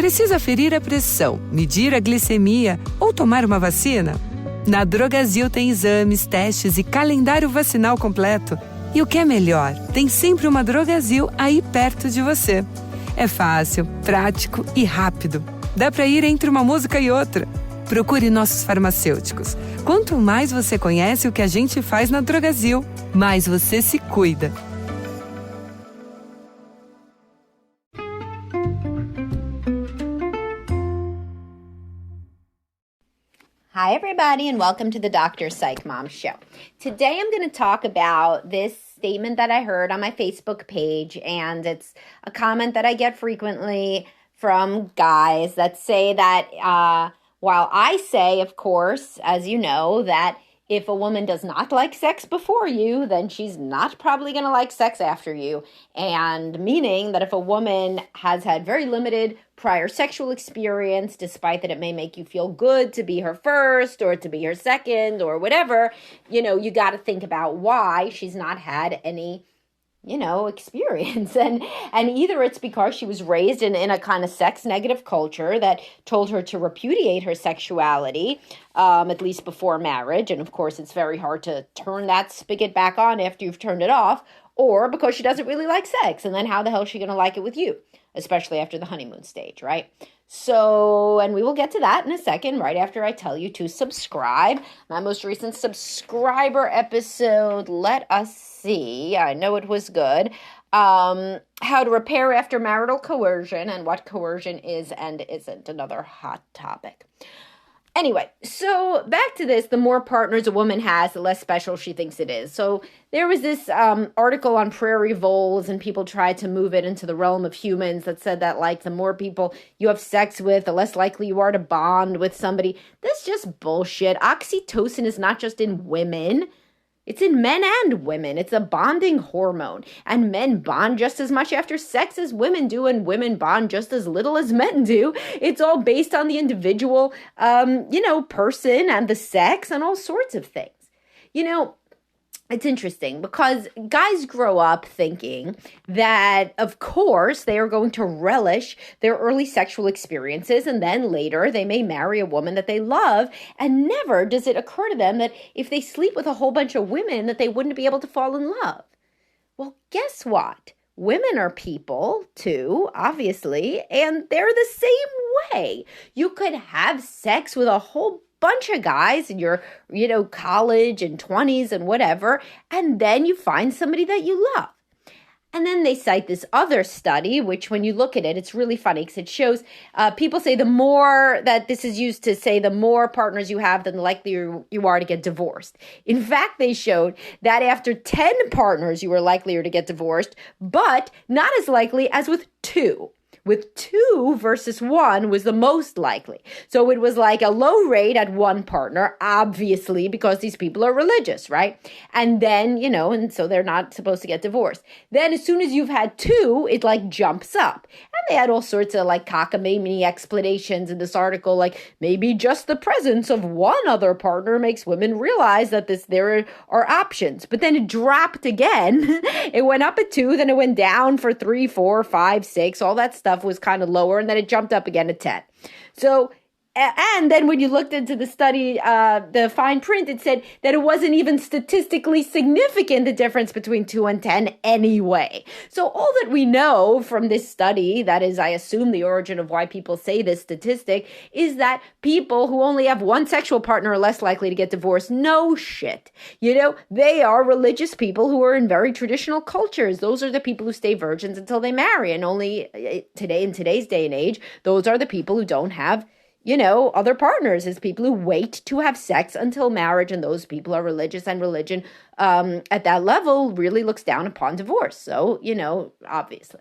Precisa ferir a pressão, medir a glicemia ou tomar uma vacina? Na Drogasil tem exames, testes e calendário vacinal completo. E o que é melhor, tem sempre uma Drogasil aí perto de você. É fácil, prático e rápido. Dá para ir entre uma música e outra. Procure nossos farmacêuticos. Quanto mais você conhece o que a gente faz na Drogasil, mais você se cuida. Hi, everybody, and welcome to the Dr. Psych Mom Show. Today, I'm going to talk about this statement that I heard on my Facebook page, and it's a comment that I get frequently from guys that say that while I say, of course, as you know, that if a woman does not like sex before you, then she's not probably going to like sex after you. And meaning that if a woman has had very limited prior sexual experience, despite that it may make you feel good to be her first or to be her second or whatever, you got to think about why she's not had any experience. And either it's because she was raised in a kind of sex negative culture that told her to repudiate her sexuality, at least before marriage. And of course, it's very hard to turn that spigot back on after you've turned it off, or because she doesn't really like sex. And then how the hell is she going to like it with you, especially after the honeymoon stage, right? So, and we will get to that in a second, right after I tell you to subscribe. My most recent subscriber episode, let us see, I know it was good, how to repair after marital coercion and what coercion is and isn't, another hot topic. Anyway, so back to this, the more partners a woman has, the less special she thinks it is. So there was this article on prairie voles, and people tried to move it into the realm of humans that said that, like, the more people you have sex with, the less likely you are to bond with somebody. That's just bullshit. Oxytocin is not just in women. It's in men and women. It's a bonding hormone. And men bond just as much after sex as women do, and women bond just as little as men do. It's all based on the individual, person and the sex and all sorts of things. It's interesting because guys grow up thinking that, of course, they are going to relish their early sexual experiences, and then later they may marry a woman that they love, and never does it occur to them that if they sleep with a whole bunch of women that they wouldn't be able to fall in love. Well, guess what? Women are people too, obviously, and they're the same way. You could have sex with a whole bunch of guys in your, college and 20s and whatever, and then you find somebody that you love. And then they cite this other study, which when you look at it, it's really funny because it shows people say the more that this is used to say the more partners you have, then the likelier you are to get divorced. In fact, they showed that after 10 partners, you were likelier to get divorced, but not as likely as with 2. With 2 versus 1 was the most likely. So it was like a low rate at one partner, obviously, because these people are religious, right? And then, and so they're not supposed to get divorced. Then as soon as you've had 2, it like jumps up. And they had all sorts of like cockamamie explanations in this article, like maybe just the presence of one other partner makes women realize that there are options. But then it dropped again. It went up at 2, then it went down for 3, 4, 5, 6, all that stuff was kind of lower, and then it jumped up again at 10. So, and then when you looked into the study, the fine print, it said that it wasn't even statistically significant, the difference between 2 and 10 anyway. So all that we know from this study, that is, I assume the origin of why people say this statistic, is that people who only have one sexual partner are less likely to get divorced. No shit. They are religious people who are in very traditional cultures. Those are the people who stay virgins until they marry. And only in today's day and age, those are the people who don't have other partners, is people who wait to have sex until marriage, and those people are religious, and religion at that level really looks down upon divorce. So, obviously.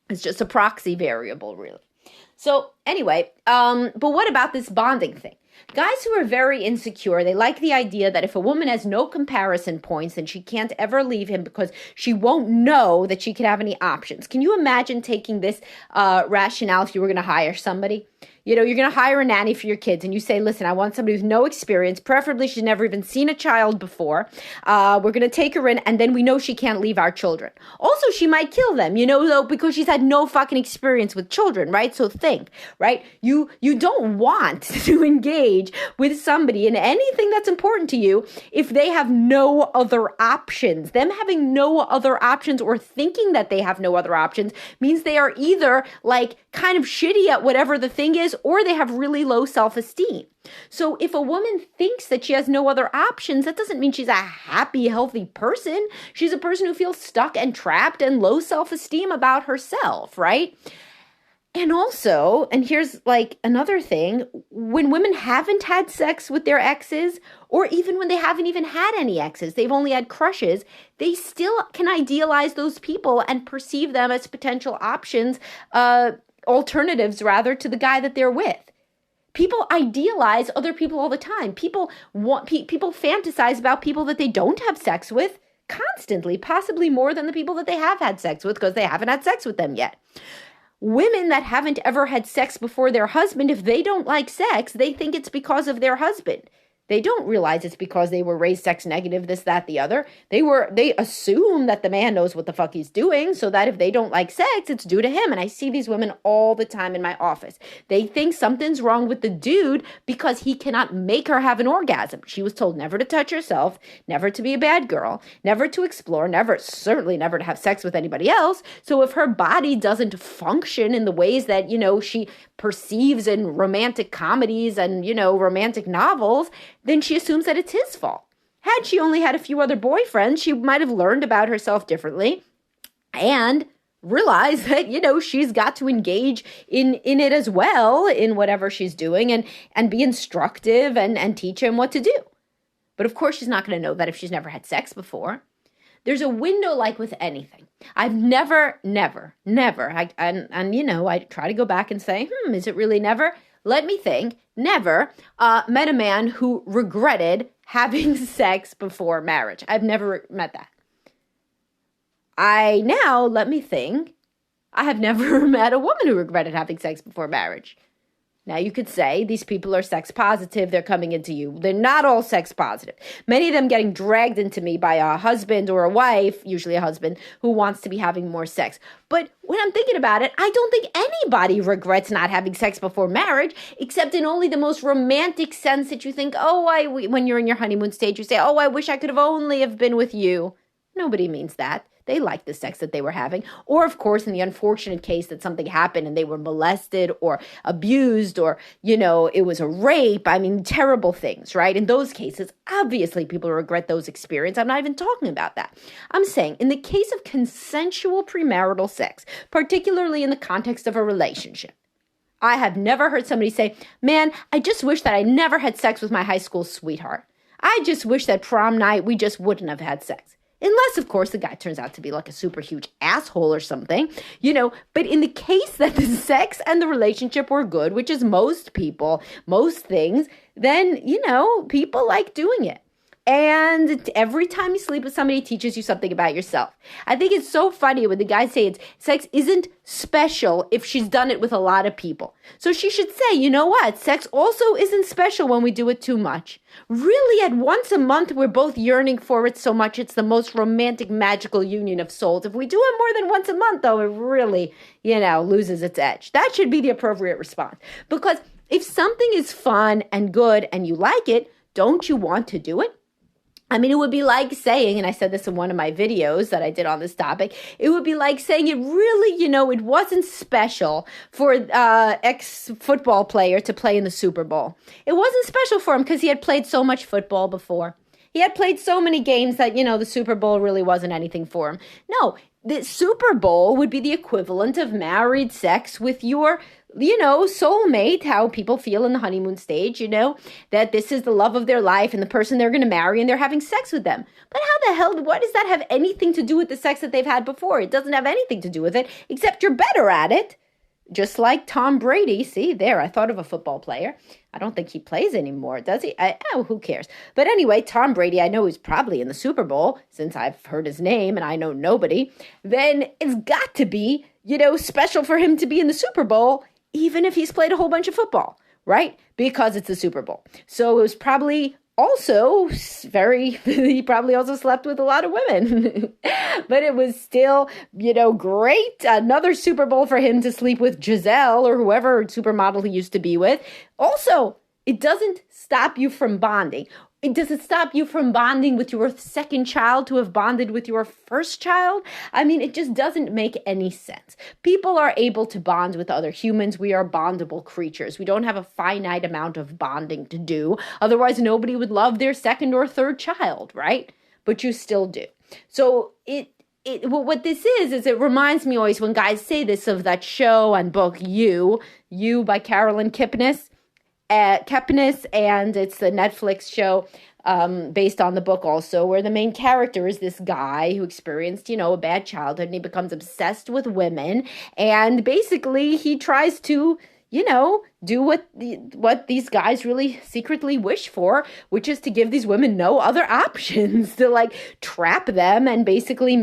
It's just a proxy variable, really. So anyway, but what about this bonding thing? Guys who are very insecure, they like the idea that if a woman has no comparison points, then she can't ever leave him because she won't know that she could have any options. Can you imagine taking this rationale if you were going to hire somebody? You know, you're going to hire a nanny for your kids and you say, listen, I want somebody with no experience. Preferably she's never even seen a child before. We're going to take her in and then we know she can't leave our children. Also, she might kill them, you know, though, because she's had no fucking experience with children, right? So think, right? You don't want to engage with somebody in anything that's important to you if they have no other options. Them having no other options or thinking that they have no other options means they are either like kind of shitty at whatever the thing is, or they have really low self-esteem. So if a woman thinks that she has no other options, that doesn't mean she's a happy, healthy person. She's a person who feels stuck and trapped and low self-esteem about herself, right? And also, and here's like another thing, when women haven't had sex with their exes, or even when they haven't even had any exes, they've only had crushes, they still can idealize those people and perceive them as potential options, alternatives rather, to the guy that they're with. People idealize other people all the time. People fantasize about people that they don't have sex with constantly, possibly more than the people that they have had sex with because they haven't had sex with them yet. Women that haven't ever had sex before their husband, if they don't like sex, they think it's because of their husband. They don't realize it's because they were raised sex negative, this, that, the other. They assume that the man knows what the fuck he's doing, so that if they don't like sex, it's due to him. And I see these women all the time in my office. They think something's wrong with the dude because he cannot make her have an orgasm. She was told never to touch herself, never to be a bad girl, never to explore, certainly never to have sex with anybody else. So if her body doesn't function in the ways that, you know, she perceives in romantic comedies and, you know, romantic novels, then she assumes that it's his fault. Had she only had a few other boyfriends, she might have learned about herself differently and realized that, you know, she's got to engage in it as well, in whatever she's doing, and be instructive and teach him what to do. But of course, she's not going to know that if she's never had sex before. There's a window like with anything. I've never, you know, I try to go back and say, is it really never? Let me think. Never met a man who regretted having sex before marriage. I've never met that. Let me think. I have never met a woman who regretted having sex before marriage. Now, you could say these people are sex positive. They're coming into you. They're not all sex positive. Many of them getting dragged into me by a husband or a wife, usually a husband, who wants to be having more sex. But when I'm thinking about it, I don't think anybody regrets not having sex before marriage, except in only the most romantic sense that you think, when you're in your honeymoon stage, you say, I wish I could have only have been with you. Nobody means that. They liked the sex that they were having. Or, of course, in the unfortunate case that something happened and they were molested or abused or, you know, it was a rape. I mean, terrible things, right? In those cases, obviously, people regret those experiences. I'm not even talking about that. I'm saying in the case of consensual premarital sex, particularly in the context of a relationship, I have never heard somebody say, man, I just wish that I never had sex with my high school sweetheart. I just wish that prom night we just wouldn't have had sex. Unless, of course, the guy turns out to be like a super huge asshole or something, you know. But in the case that the sex and the relationship were good, which is most people, most things, then, you know, people like doing it. And every time you sleep with somebody, it teaches you something about yourself. I think it's so funny when the guys say sex isn't special if she's done it with a lot of people. So she should say, you know what? Sex also isn't special when we do it too much. Really, at once a month, we're both yearning for it so much. It's the most romantic, magical union of souls. If we do it more than once a month, though, it really, you know, loses its edge. That should be the appropriate response. Because if something is fun and good and you like it, don't you want to do it? I mean, it would be like saying, and I said this in one of my videos that I did on this topic, it would be like saying it really, you know, it wasn't special for ex-football player to play in the Super Bowl. It wasn't special for him because he had played so much football before. He had played so many games that, you know, the Super Bowl really wasn't anything for him. No, the Super Bowl would be the equivalent of married sex with your, you know, soulmate, how people feel in the honeymoon stage, you know, that this is the love of their life and the person they're going to marry and they're having sex with them. But how the hell, what does that have anything to do with the sex that they've had before? It doesn't have anything to do with it, except you're better at it. Just like Tom Brady. See, there, I thought of a football player. I don't think he plays anymore, does he? Who cares? But anyway, Tom Brady, I know he's probably in the Super Bowl, since I've heard his name and I know nobody. Then it's got to be, you know, special for him to be in the Super Bowl even if he's played a whole bunch of football, right? Because it's the Super Bowl. So it was probably also he probably also slept with a lot of women, but it was still, great. Another Super Bowl for him to sleep with Giselle or whoever supermodel he used to be with. Also, it doesn't stop you from bonding. It doesn't stop you from bonding with your second child to have bonded with your first child. I mean, it just doesn't make any sense. People are able to bond with other humans. We are bondable creatures. We don't have a finite amount of bonding to do. Otherwise, nobody would love their second or third child, right? But you still do. So what this is it reminds me always when guys say this of that show and book You by Carolyn Kepnes. And it's the Netflix show based on the book also, where the main character is this guy who experienced, a bad childhood, and he becomes obsessed with women, and basically he tries to, do what these guys really secretly wish for, which is to give these women no other options, to trap them and basically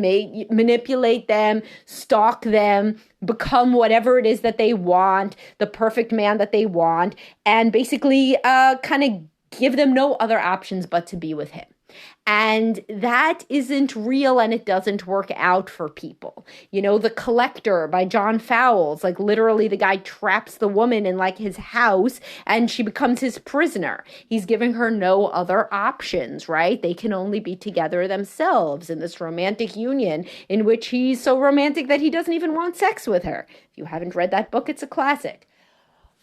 manipulate them, stalk them, become whatever it is that they want, the perfect man that they want, and basically kind of give them no other options but to be with him. And that isn't real, and it doesn't work out for people. The Collector by John Fowles, literally the guy traps the woman in his house and she becomes his prisoner. He's giving her no other options, right? They can only be together themselves in this romantic union in which he's so romantic that he doesn't even want sex with her. If you haven't read that book, it's a classic.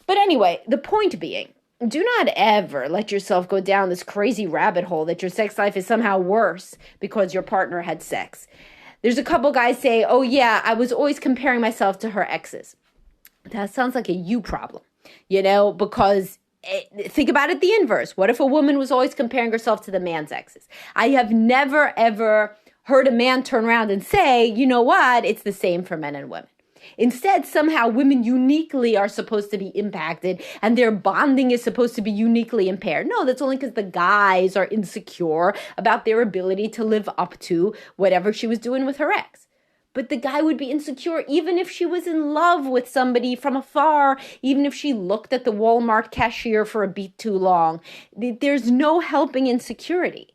But anyway, the point being, do not ever let yourself go down this crazy rabbit hole that your sex life is somehow worse because your partner had sex. There's a couple guys say, oh yeah, I was always comparing myself to her exes. That sounds like a you problem, because think about it the inverse. What if a woman was always comparing herself to the man's exes? I have never, ever heard a man turn around and say, you know what, it's the same for men and women. Instead, somehow women uniquely are supposed to be impacted and their bonding is supposed to be uniquely impaired. No, that's only because the guys are insecure about their ability to live up to whatever she was doing with her ex. But the guy would be insecure even if she was in love with somebody from afar, even if she looked at the Walmart cashier for a beat too long. There's no helping insecurity.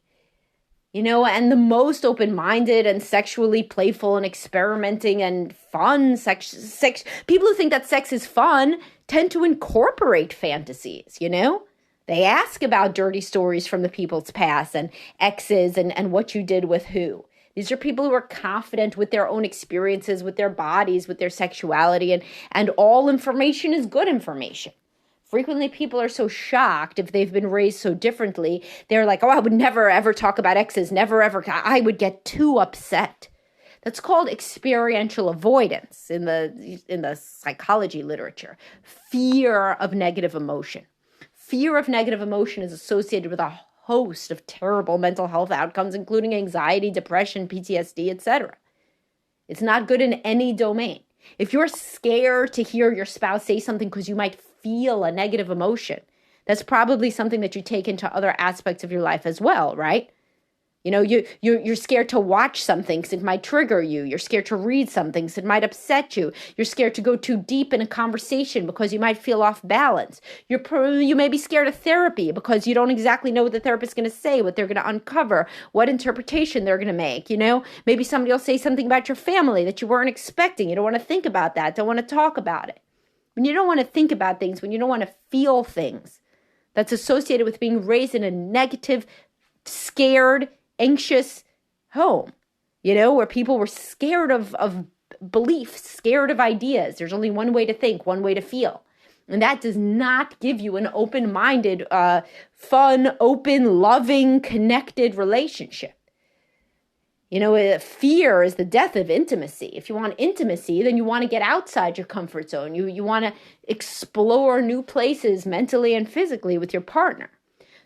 And the most open-minded and sexually playful and experimenting and fun sex people who think that sex is fun tend to incorporate fantasies, They ask about dirty stories from the people's past and exes and what you did with who. These are people who are confident with their own experiences, with their bodies, with their sexuality, and all information is good information. Frequently, people are so shocked if they've been raised so differently. They're like, oh, I would never, ever talk about exes. Never, ever. I would get too upset. That's called experiential avoidance in the psychology literature. Fear of negative emotion. Fear of negative emotion is associated with a host of terrible mental health outcomes, including anxiety, depression, PTSD, etc. It's not good in any domain. If you're scared to hear your spouse say something because you might feel a negative emotion, that's probably something that you take into other aspects of your life as well, right? You're scared to watch something because it might trigger you. You're scared to read something because it might upset you. You're scared to go too deep in a conversation because you might feel off balance. You may be scared of therapy because you don't exactly know what the therapist is going to say, what they're going to uncover, what interpretation they're going to make. Maybe somebody will say something about your family that you weren't expecting. You don't want to think about that. Don't want to talk about it. When you don't want to think about things, when you don't want to feel things, that's associated with being raised in a negative, scared, anxious home, where people were scared of beliefs, scared of ideas. There's only one way to think, one way to feel. And that does not give you an open-minded, fun, open, loving, connected relationship. Fear is the death of intimacy. If you want intimacy, then you want to get outside your comfort zone. You want to explore new places mentally and physically with your partner.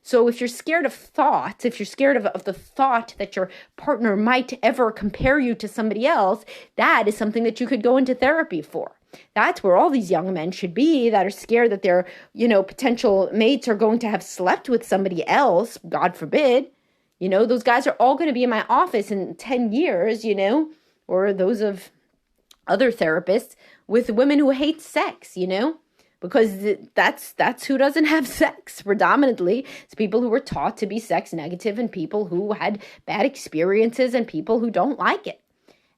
So if you're scared of thoughts, if you're scared of the thought that your partner might ever compare you to somebody else, that is something that you could go into therapy for. That's where all these young men should be that are scared that their, potential mates are going to have slept with somebody else, God forbid. Those guys are all going to be in my office in 10 years, or those of other therapists with women who hate sex, because that's who doesn't have sex predominantly. It's people who were taught to be sex negative and people who had bad experiences and people who don't like it.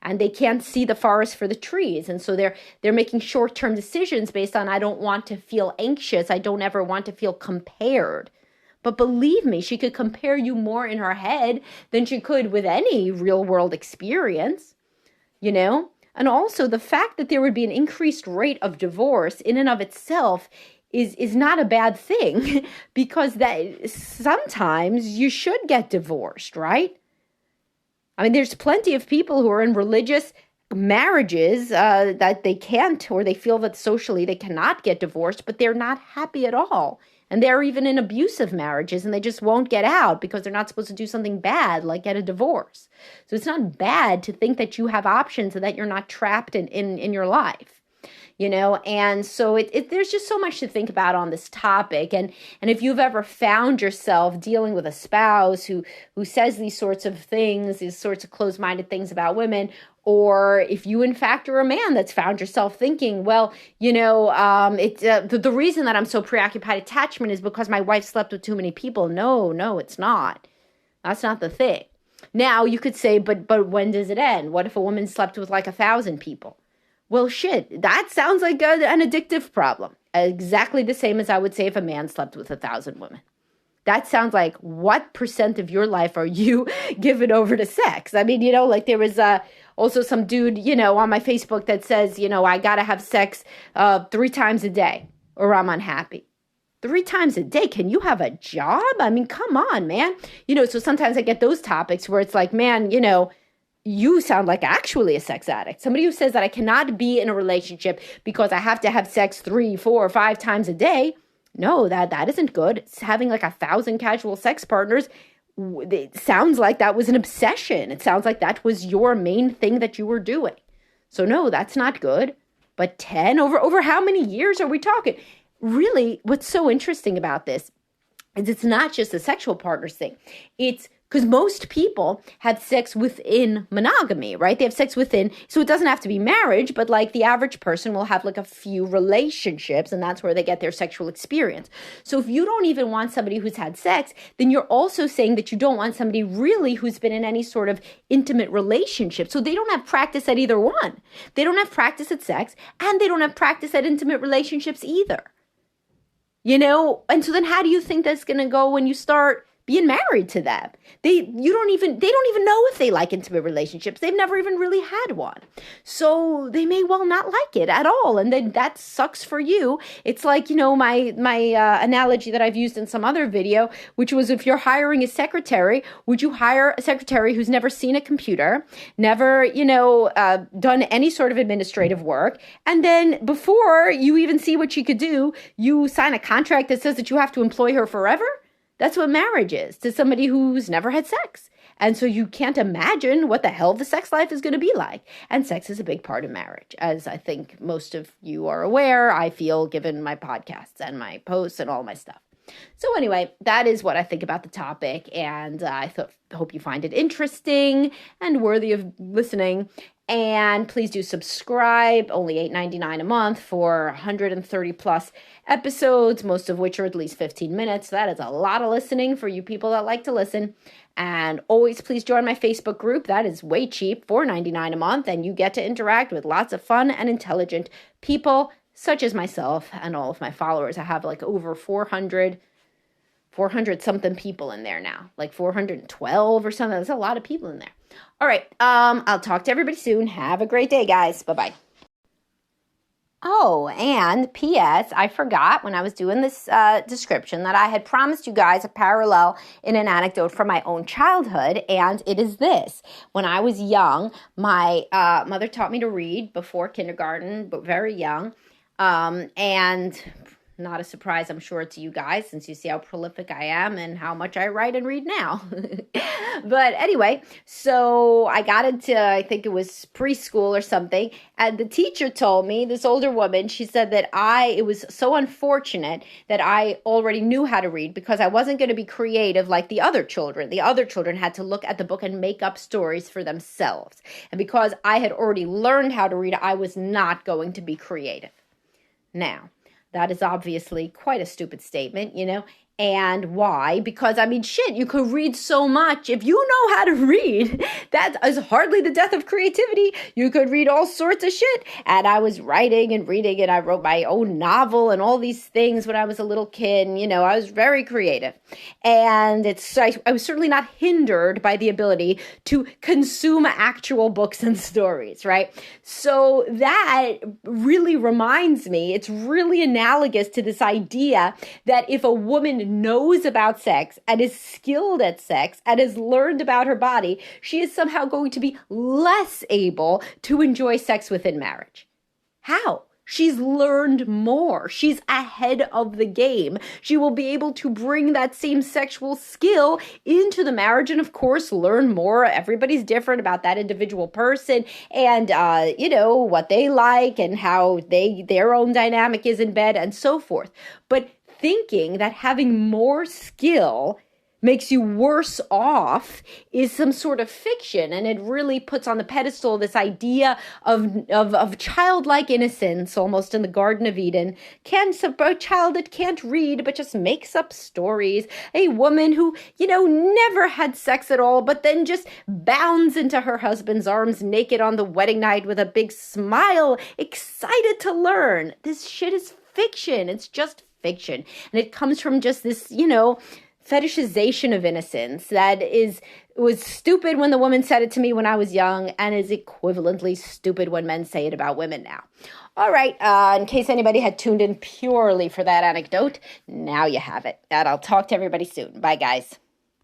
And they can't see the forest for the trees. And so they're making short-term decisions based on, I don't want to feel anxious. I don't ever want to feel compared. But believe me, she could compare you more in her head than she could with any real-world experience, you know? And also the fact that there would be an increased rate of divorce in and of itself is not a bad thing because that sometimes you should get divorced, right? I mean, there's plenty of people who are in religious marriages that they can't, or they feel that socially they cannot get divorced, but they're not happy at all. And they're even in abusive marriages and they just won't get out because they're not supposed to do something bad like get a divorce. So it's not bad to think that you have options and that you're not trapped in your life, you know? And so there's just so much to think about on this topic. And if you've ever found yourself dealing with a spouse who says these sorts of things, these sorts of closed-minded things about women, or if you, in fact, are a man that's found yourself thinking, well, you know, the reason that I'm so preoccupied attachment is because my wife slept with too many people. No, it's not. That's not the thing. Now, you could say, but when does it end? What if a woman slept with like 1,000 people? Well, shit, that sounds like an addictive problem. Exactly the same as I would say if a man slept with 1,000 women. That sounds like what % of your life are you giving over to sex? I mean, you know, like there was also some dude, you know, on my Facebook that says, you know, I got to have sex 3 times a day or I'm unhappy. 3 times a day? Can you have a job? I mean, come on, man. You know, so sometimes I get those topics where it's like, man, you know, you sound like actually a sex addict. Somebody who says that I cannot be in a relationship because I have to have sex 3, 4, or 5 times a day. No, that isn't good. It's having like 1,000 casual sex partners. It sounds like that was an obsession. It sounds like that was your main thing that you were doing. So no, that's not good. But 10 over how many years are we talking? Really, what's so interesting about this is it's not just a sexual partners thing. It's because most people have sex within monogamy, right? They have sex within, so it doesn't have to be marriage, but like the average person will have like a few relationships and that's where they get their sexual experience. So if you don't even want somebody who's had sex, then you're also saying that you don't want somebody really who's been in any sort of intimate relationship. So they don't have practice at either one. They don't have practice at sex and they don't have practice at intimate relationships either. You know, and so then how do you think that's going to go when you start being married to them? They don't even know if they like intimate relationships. They've never even really had one. So they may well not like it at all. And then that sucks for you. It's like, you know, my analogy that I've used in some other video, which was if you're hiring a secretary, would you hire a secretary who's never seen a computer, never, you know, done any sort of administrative work, and then before you even see what she could do, you sign a contract that says that you have to employ her forever? That's what marriage is to somebody who's never had sex. And so you can't imagine what the hell the sex life is going to be like. And sex is a big part of marriage, as I think most of you are aware, I feel, given my podcasts and my posts and all my stuff. So anyway, that is what I think about the topic. And I hope you find it interesting and worthy of listening. And please do subscribe, only $8.99 a month for 130 plus episodes, most of which are at least 15 minutes. That is a lot of listening for you people that like to listen. And always please join my Facebook group. That is way cheap, $4.99 a month. And you get to interact with lots of fun and intelligent people, such as myself and all of my followers. I have like over 400 something people in there now, like 412 or something. There's a lot of people in there. All right. I'll talk to everybody soon. Have a great day, guys. Bye-bye. Oh, and P.S. I forgot when I was doing this description that I had promised you guys a parallel in an anecdote from my own childhood, and it is this. When I was young, my mother taught me to read before kindergarten, but very young, and not a surprise, I'm sure, to you guys, since you see how prolific I am and how much I write and read now. But anyway, so I got into, I think it was preschool or something, and the teacher told me, this older woman, she said that it was so unfortunate that I already knew how to read because I wasn't going to be creative like the other children. The other children had to look at the book and make up stories for themselves. And because I had already learned how to read, I was not going to be creative. Now, that is obviously quite a stupid statement, you know? And why? Because, I mean, shit, you could read so much. If you know how to read, that is hardly the death of creativity. You could read all sorts of shit. And I was writing and reading, and I wrote my own novel and all these things when I was a little kid. And, you know, I was very creative. And I was certainly not hindered by the ability to consume actual books and stories, right? So that really reminds me, it's really analogous to this idea that if a woman knows about sex and is skilled at sex and has learned about her body, she is somehow going to be less able to enjoy sex within marriage. How? She's learned more. She's ahead of the game. She will be able to bring that same sexual skill into the marriage and, of course, learn more. Everybody's different about that individual person and, you know, what they like and how their own dynamic is in bed and so forth. But thinking that having more skill makes you worse off is some sort of fiction, and it really puts on the pedestal this idea of childlike innocence, almost in the Garden of Eden. A child that can't read but just makes up stories, a woman who, you know, never had sex at all but then just bounds into her husband's arms naked on the wedding night with a big smile, excited to learn. This shit is fiction. It's just fiction. And it comes from just this, you know, fetishization of innocence that was stupid when the woman said it to me when I was young and is equivalently stupid when men say it about women now. All right, in case anybody had tuned in purely for that anecdote, now you have it. And I'll talk to everybody soon. Bye, guys.